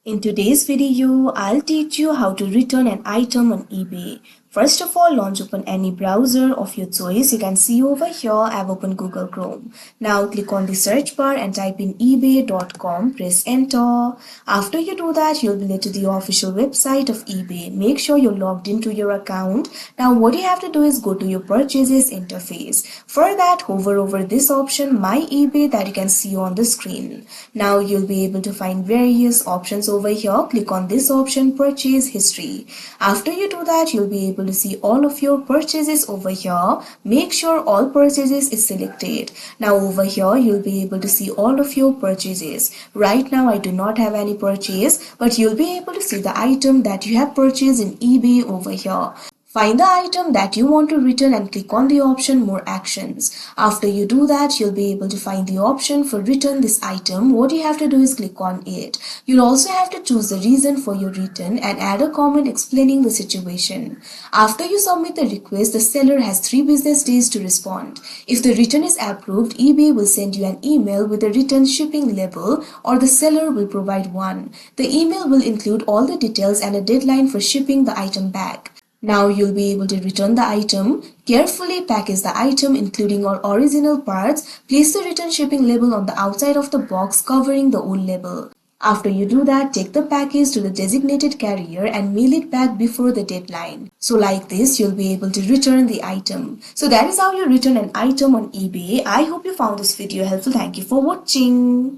In today's video, I'll teach you how to return an item on eBay. First of all, launch open any browser of your choice. You can see over here, I've opened Google Chrome. Now click on the search bar and type in ebay.com, press enter. After you do that, you'll be led to the official website of eBay. Make sure you're logged into your account. Now what you have to do is go to your purchases interface. For that, hover over this option, My eBay, that you can see on the screen. Now you'll be able to find various options over here. Click on this option, Purchase History. After you do that, you'll be able to see all of your purchases over here. Make sure all purchases is selected. Now over here, you'll be able to see all of your purchases. Right now, I do not have any purchase, but you'll be able to see the item that you have purchased in eBay over here. Find the item that you want to return and click on the option More Actions. After you do that, you'll be able to find the option for return this item. What you have to do is click on it. You'll also have to choose the reason for your return and add a comment explaining the situation. After you submit the request, the seller has 3 business days to respond. If the return is approved, eBay will send you an email with a return shipping label, or the seller will provide one. The email will include all the details and a deadline for shipping the item back. Now you'll be able to return the item. Carefully package the item including all original parts. Place the return shipping label on the outside of the box covering the old label. After you do that, take the package to the designated carrier and mail it back before the deadline. So like this, you'll be able to return the item. So that is how you return an item on eBay. I hope you found this video helpful. Thank you for watching.